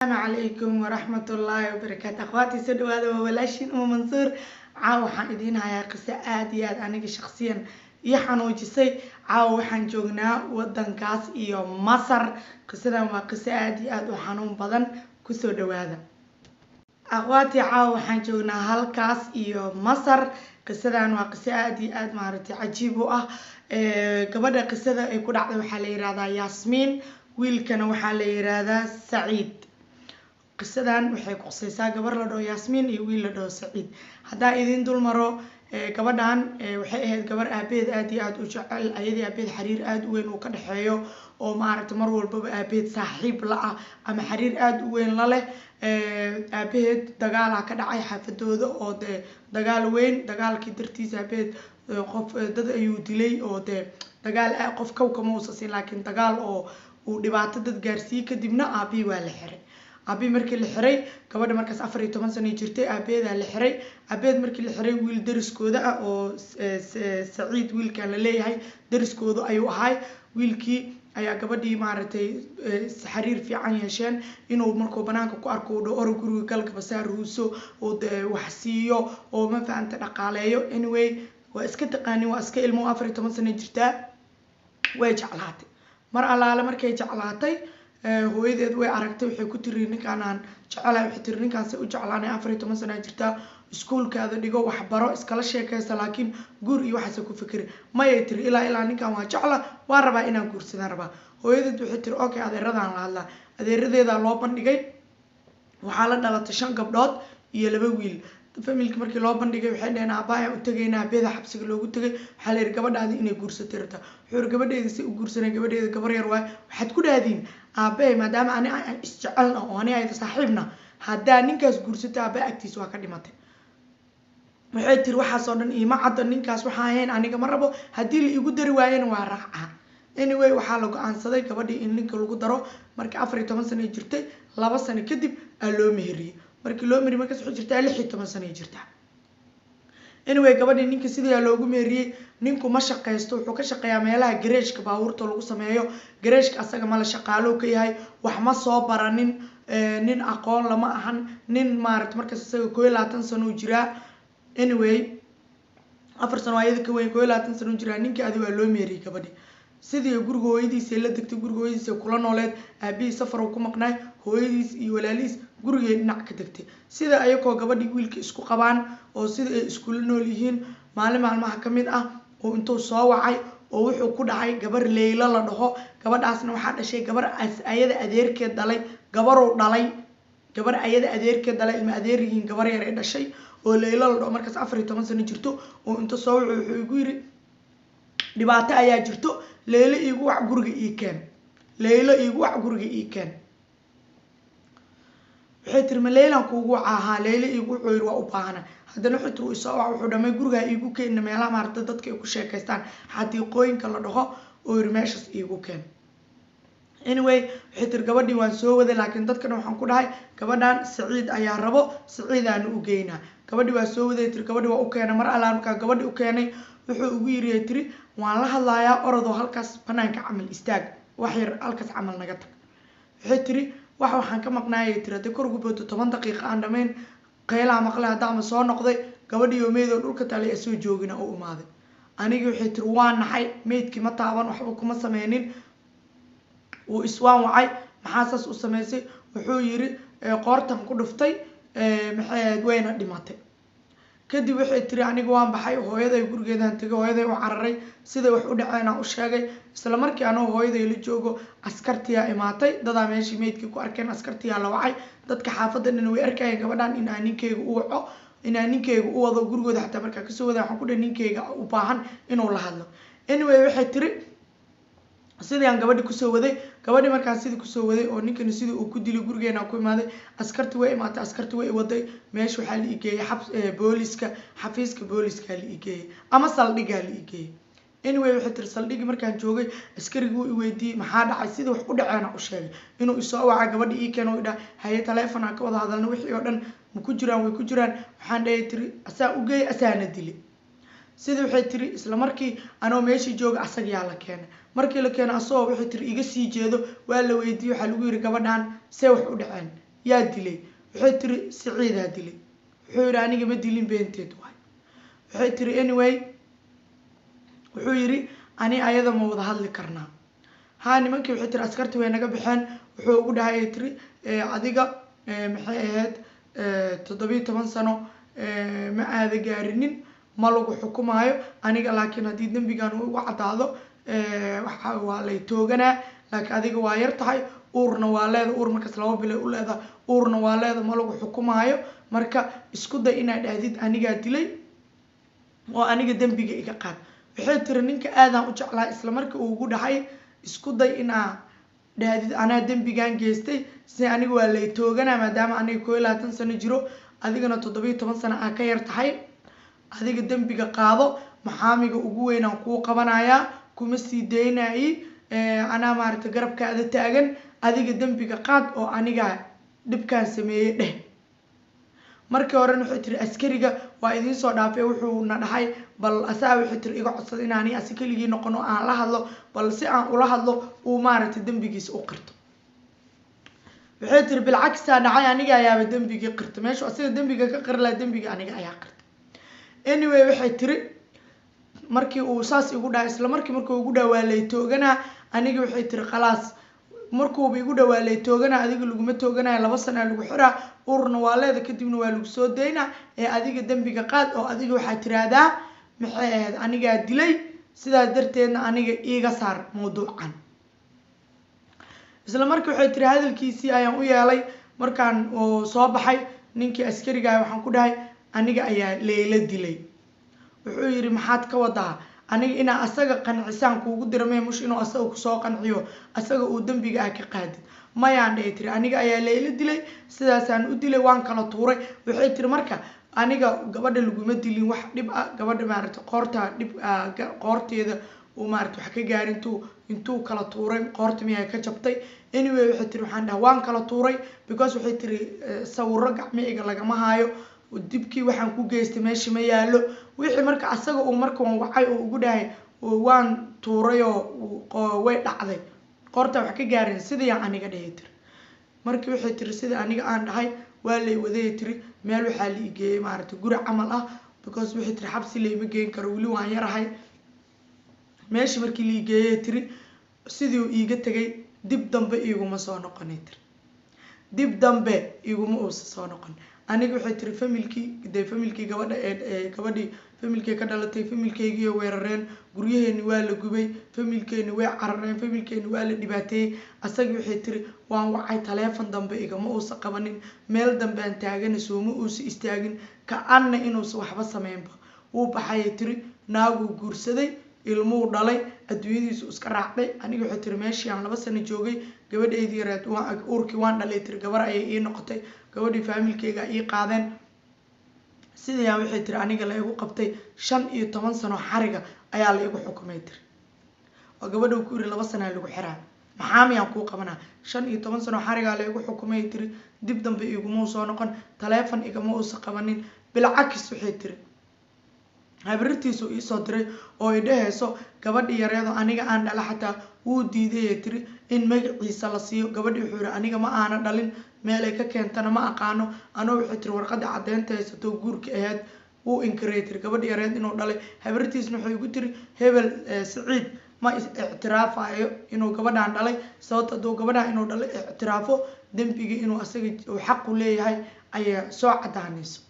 السلام عليكم ورحمة الله وبركاته أخواتي سدوا هذا وولاشين ومنصور عاو حان إدين هاي قصة آديات أنا شخصيا يحنو جسي عاو حان جوجنا ودن كاس إيو مصر قصة ما قصة آديات وحنون بدن كسو دوا هذا أخواتي عاو حان جوجنا هالكاس إيو مصر قصة ما قصة آديات مارتي عجيبة قبل قصة يكون عدو حالي هذا ياسمين ويلكنا وحالي هذا سعيد قصدان waxay ku qosaysaa gabar la dhoo Yasmin iyo wiil la dhoo Saciid hadaa idin dul maro gabadhan waxay ahayd gabar aabeed aad iyo aad u jecel ayadii aabeed xiriir aad u weyn oo ka dhaxeeyo oo maaragtay mar walba aabeed saaxiib la ah ama xiriir aad u weyn la leh aabeed dagaal ka dhacay xaafadooda oo dagaal weyn dagaalkii dartiisa aabeed qof dad ayuu dilay oo dagaal qof kawkama uusan laakiin dagaal oo uu dhibaato dad gaarsiiyay kadibna aabii waa la xiray أبي مركي الحري كبر مركز أفري 8 سنة جرتي أبيد الحري أبيد مركي الحري ويل درس كودا أو سعيد ويل كان ليه هاي درس كودا أيوة هاي ويل كي أي كبدي معرتي حرير في عيشان إنه مركو بنانك كأركو دو أرجو كلك بسار روسو وحسيو وما فهمت نقاليو anyway واسكت قاني واسكت المو أفري 8 سنة جرتا ويجعلاتي مر على مركي جعلاتي hooyadeed way aragtay waxay ku tiri ninkaan aan jecelahay waxay tiri ninkaan si u jeclaanay 14 sano jirta iskuulkaada dhigo wax baro iskala sheekaysta laakiin guur iyo waxa ku fikir ma ay tiri ilaa ninkaan waa jecla waan rabaa inaan guursadaan rabaa hooyadeed waxay tiri okay adeeradaan la hadlaa adeeradeeda loo bandhigay waxaa la dhalatay 5 gabdhood iyo 2 wiil familka markii loo bandhigay waxay dhaheen aabbahay u tagaynaa beeda xabsiga loogu tagay waxa la yiri gabadhaadi inay guursatay rabta wuxuu gabadheeda si u guursanay gabadheeda gabar yar waay waxaad ku dhaadeen aabbahay maadaama ani aan isjecelna oo ani ay saaxiibna hadaa ninkaas guursatay aabbahay agtiisa waa ka dhimatay waxay tiri waxa soo dhan iima cadda ninkaas waxa ahayn aniga ma rabo hadii la igu dari waayeen waa raaca anyway waxa la go'aansaday gabadhii in ninka lagu daro marka 14 sano jirtay 2 sano kadib loo meheriyay markii loo meheriyay markaas wuxuu jirtaa 16 sano jirtaa anyway gabadhii ninka sidii loogu meheriyay ninku ma shaqeysto wuxuu ka shaqeeyaa meelaha gareeshka baabuurta lagu sameeyo gareeshka asaga ma la shaqaalo ka yahay wax ma soo baranin nin aqoon lama ahan nin maaragtay markaas asaga 22 sano jira anyway 4 sano ayada ka weyn 22 sano jira ninka adi waa loo meheriyay gabadhii sidii guriga hooyadiisa la degtay guriga hooyadiisa kula nooleed aabii safar uu ku maqnay hooyadiis iyo walaaliis guriga dhinac ka degtay sida ayagoo gabadhii wiilka isku qabaan oo sida ay isku nool yihiin maalmaha kamid ah oo intuu soo wacay oo wuxuu ku dhacay gabar Leeyla la dhaho gabadhaasna waxa dhashay gabar ayada adeerkeed dhalay gabar ayada adeerkeed dhalay ilma adeer yihiin gabar yar ay dhashay oo Leeyla la dhaho markaas 14 sano jirto oo inta soo wuxuu igu yiri dhibaato ayaa jirto Leeyla igu wax guriga ii keen Leeyla igu wax guriga ii keen waxay tiri ma Leeylan kuugu caaha Leeyla igu xooyir waa u baahana haddana wuxuu isoo wuxuu dhamay guriga igu keen meelaha maarta dadka ay ku sheekaystaan xadiiqooyinka la dhaho oo yiri meeshas igu keen anyway waxay tiri gabadhii waan soo waday laakiin dadkana waxaan ku dhahay gabadhan Saciid ayaa rabo Saciid aan u geynaa gabadhii waa soo waday tiri gabadhii waa u keenay mar alaan marka gabadhii u keenay wuxuu ugu yiri tiri waan la hadlayaa orado halkaas banaanka camal istaag wax yar halkaas camal naga tag waxay tiri waxaan ka maqnaayay tiri kor ugu boodo 10 daqiiqo aan dhameyn qeylaa maqlay hadama soo noqday gabadhii oo meedo dhulka taalay soo joogina oo umaaday aniga waxay tiri waan naxay meedkii ma taaban waxba kuma sameenin oo iswaan wacay maxaasas u sameysay wuxuu yiri qoortan ku dhuftay maxay wayna dhimatay kadib waxay tiri aniga waan baxay hooyaday gurigeedan tagay hooyaday u cararay sida wax u dhaceena u sheegay isla markii aan hooyaday la joogo askartiya imaatay dada meeshii meedkii ku arkeen askartiya la wacay dadka xaafadan way arkayeen gabadhan in aan ninkeyga u waco in aan ninkeyga u wado gurigooda xataa marka ka soo wada waxaan ku dhahay ninkeyga u baahan inuu la hadlo anyway waxay tiri sidii aan gabadhi ku soo waday gabadhi markaas sidii ku soo waday oo ninkana sidii uu ku dilay gurigeena ku imaaday askarti way imaatay askarti way waday meesh waxa la igeeyay booliska xafiiska booliska la igeeyay ama saldhiga la igeeyay anyway waxay tiri saldhigi markaan joogay askarigu uu weydiiyay maxaa dhacay sidii wax u dhaceena u sheegay inuu isoo waca gabadhi ii keenay oo dhahay hay telefoon aan ka wada hadalna wixii oo dhan ma ku jiraan way ku jiraan waxaan dhahay tiri asaa u geey asaana dilay sidii waxay tiri isla markii anoo meeshii jooga asaga la keenay markii la keenay asoo waxay tiri iga sii jeedo waa la weydiiyay waxa lagu yiri gabadhan see wax u dhaceen yaa dilay waxay tiri Siciidaa dilay wuxuu yiri aniga ma dilin beenteed waay waxay tiri anyway wuxuu yiri ani ayada ma wada hadli karnaa ها nimankii waxay tiri askartii way naga baxeen wuxuu ugu dhahay tiri adiga maxay ahayd 17 sano ma aada gaarinin ma lagu xukumaayo aniga laakiin hadii dambigan uu ugu cadaado waxa waa lay tooganaa laakiin adiga waa yar tahay uurna waa leeda uur markaas 2 bil u leeda uurna waa leeda ma lagu xukumaayo marka isku day inaad dhahdid aniga dilay oo aniga dambiga iga qaad waxay tiri ninka aadan u jeclaa isla markii uu ugu dhahay isku day inaa dhahdid anaa dambigan geystay si aniga waa lay tooganaa maadaama aniga 22 sano jiro adigana 17 sano aa ka yar tahay adiga dambiga qaado maxaamiga ugu weyn aan ku qabanayaa kuma sii deynay ana maarta garabkaada taagan adiga dambiga qaad oo aniga dhibkaan sameeyay dheh markii hore wuxuu tiri askariga waa idin soo dhaafay wuxuu na dhahay bal asaa wuxuu tiri iga codsad inaani askaligii noqon oo aan la hadlo bal si aan ula hadlo uu maarta dambigiisa u qirto waxay tiri bilcagsa dhacay aniga ayaaba dambigii qirto meesha asiga dambiga ka qirla dambiga aniga ayaa qirto anyway waxay tiri markii uu saas igu dhaay isla markii ugu dhawaalay toogana aniga waxay tiri khalaas markuu igu dhawaalay toogana adiga laguma tooganaa 2 sano lagu xiraa urna waa leeda kadibna waa lagu soo deynaa ee adiga dambiga qaad oo adiga waxa tiraahdaa maxay ahayd aniga dilay sidaas darteedna aniga iiga saar mowduucan isla markii waxay tiri hadalkiisii ayaan u yeelay markaan oo soo baxay ninkii askariga waxaan ku dhahay aniga ayaa leeyla dilay wuxuu yiri maxaad ka wadaa aniga ina asaga qancisaan kuugu dirmay mush inuu asaga ku soo qanciyo asaga uu dambiga ka qaadid mayaan dheey tiri aniga ayaa leeyla dilay sidaasaan u dilay waan kala tuuray waxay tiri marka aniga gabadha laguma dilin wax dhib ah gabadha maarta qoorta dhib qoorteeda uu maarta wax ka gaarin intuu kala tuuray qoorta miyay ka jabtay anyway waxay tiri waxaan dhahay waan kala tuuray because waxay tiri sawirro gacmiga lagama haayo dibkii waxaan ku geystay meeshii ma yaalo wixii marka asaga uu markaan wacay oo ugu dhahay waan tuuray oo way dhacday qoorta wax ka gaarin sidii aniga dhahay tiri markii waxay tiri sidii aniga aan dhahay waa lay waday tiri meel waxa la igeeyay maarta guri camal ah because waxay tiri xabsi leeyma geen karo wili waan yarahay meeshii markii la igeeyay tiri sidii uu iiga tagay dib dambe iguma soo noqon tiri dib dambe iguma soo noqon aniga waxay tiri familkii gabadha gabadhii familkii ka dhalatay familkeygii weerareen guryaheeni waa la gubay familkeeni way carareen familkeeni waa la dhibaateeyay asaga waxay tiri waan wacay telefoon dambe igama qabanin meel dambe aan taagana sooma istaagin ka anna inuu waxba sameynba uu baxay tiri naagu guursaday ilmuu dhalay adduunyadiisu iska raacday aniga waxay tiri meeshii aan 2 sano joogay gabadheedii yareed uurkii waan dhalay tiri gabar ayay ii noqotay gabadhii familkeyga ii qaadeen sidii waxay tiri aniga la igu qabtay 15 sano xariga ayaa la igu xukumay tiri oo gabadhu ku yiri 2 sano lagu xiraa maxaamiyaan ku qabanaa 15 sano xariga la igu xukumay tiri dib dambe iguma soo noqon telefoon igama qabanin bilcagis waxay tiri habartiisu ii soo diray oo ay dhahayso gabadhii yareedo aniga aan dhala xataa wuu diiday tiri in magaciisa la siiyo gabadhii wuxuu yiri aniga ma aana dhalin meel ay ka keentana ma aqaano anoo waxay tiri warqada cadeynta haysato guurka ahayd wuu inkiray tiri gabadhii yareed inuu dhalay habartiisna waxay ugu tiri hebel Siciid ma ictiraafayo inuu gabadhan dhalay sababtoo gabadhan inuu dhalay ictiraafo dambiga inuu asaga uu xaq u leeyahay ayaa soo cadaanayso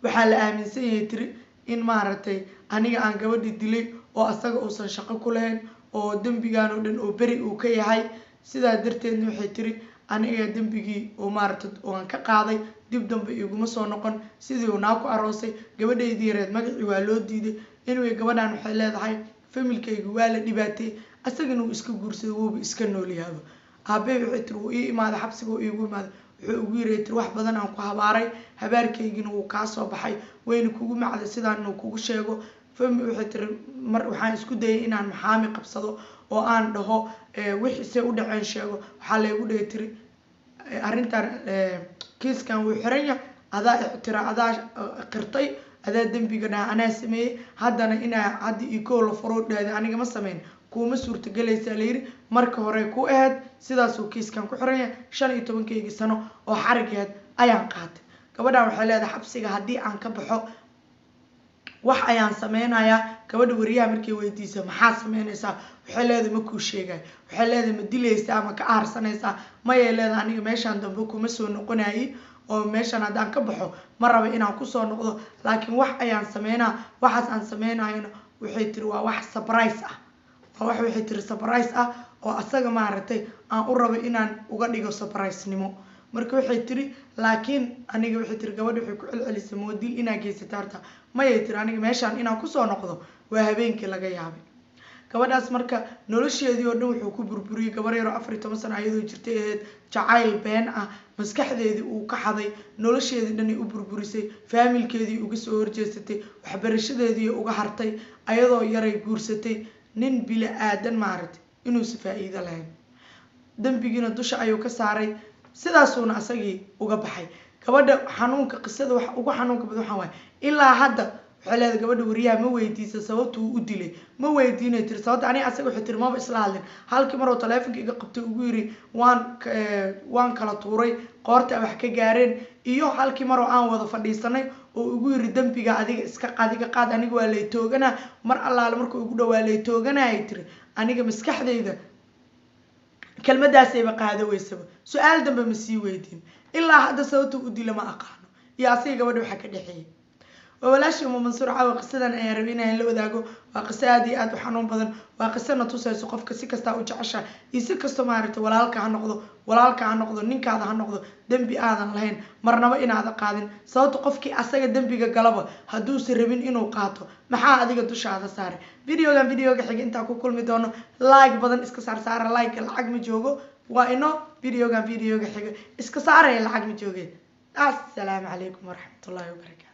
waxaa la aaminsan yahay tiri in maaragtay aniga aan gabadhi dilay oo asaga uusan shaqo ku lahayn oo dambigan oo dhan oo beri uu ka yahay sidaa darteedna waxay tiri aniga dambigii oo maaragtay oo aan ka qaaday dib dambe iguma soo noqon sidii uu naa ku aroosay gabadheedii yareed magacii waa loo diiday anyway gabadhan waxay leedahay familkeyga waa la dhibaatay asagana uu iska guursaday wuu iska noolyahay aabe waxay tiri uu ii imaado xabsiga uu iigu imaado wuxuu ugu yiri tiri wax badan aan ku habaaray habaarkeygina uu ka soo baxay wayna kugu macday sidaan uu kugu sheego waxay tiri mar waxaan isku dayay inaan maxaami qabsado oo aan dhaho wixii u dhaceen sheego waxa la igu dheey tiri arrintan kiiskan wuu xiran yahay adaa qirtay adaa dambiga anaa sameeyay haddana inaa haddi iko la furo dhaade aniga ma sameyn kuma suurtagelaysa la yiri marka hore ku ahayd sidaas uu kiiskan ku xiran yahay 15 sano oo xarigeed ayaan qaatay gabadhan waxay leedahay xabsiga haddii aan ka baxo wax ayaan sameynayaa gabadha wariyaha markay weydiisay maxaa sameynaysaa waxay leedahay ma kuu sheegay waxay leedahay ma dilaysaa ama ka aarsanaysaa mayay leedahay aniga meeshaan dambe kuma soo noqonayay oo meeshaan haddaan ka baxo ma raba inaan kusoo noqdo laakiin wax ayaan sameynaa waxaas aan sameynayana waxay tiri waa wax surprise ah waa wax waxay tiri surprise ah oo asaga maaragtay aan u rabo inaan uga dhigo surprise nimo marka waxay tiri laakiin aniga waxay tiri gabadha waxay ku celcelisay moodil inaa geysata horta mayay tiri aniga meeshaan inaan kusoo noqdo waa habeenkii laga yaabay gabadhaas marka nolosheedii oo dhan wuxuu ku burburiyay gabar yar oo 14 sano ayadoo jirtay ahayd jacayl been ah maskaxdeedii uu ka xaday nolosheedii dhan ay u burburisay faamilkeedii uga soo horjeesatay waxbarashadeedii uga hartay ayadoo yaray guursatay nin bila aadan maaragtay inuu si faa'iido lahayn dambigiina dusha ayuu ka saaray sidaasuuna asagii uga baxay gabadha xanuunka qisada wax ugu xanuunka badan waxa waay ilaa hadda waxay leedahay gabadha wariyaha ma weydiisay sababtuu u dilay ma weydiinay tiri sababta aniga asaga waxay tiri maba isla hadlin halkii mar oo taleefanka iga qabtay ugu yiri waan kala tuuray qoorta wax ka gaareen iyo halkii mar oo aan wada fadhiisanay oo ugu yiri dambiga adiga qaad aniga waa lay tooganaa mar allaale markuu ugu dhawaa lay tooganaa ay tiri aniga maskaxdayda kelmadaasayba qaado weysaba su-aal dambe ma sii weydiin ilaa hadda sababtuu u dila ma aqaano iyo asiga gabadha waxa ka dhexeeyay walaashii Umu Mansuur caawa qisadan ayaan rabay inaan la wadaago waa qiso aad iyo aad u xanuun badan waa qiso na tusayso qofka si kasta u jecesha iyo si kasta maaragtay walaalka ha noqdo ninkaada ha noqdo dambi aadan lahayn marnaba inaad qaadin sababta qofkii asaga dambiga galaba haduusan rabin inuu qaato maxaa adiga dushaada saaray videoga xiga inta ku kulmi doono like badan iska saara like lacag ma joogo waa ino videoga xiga iska saaraya lacag ma jooge assalaamu calaykum waraxmatullaahi wabarakaatu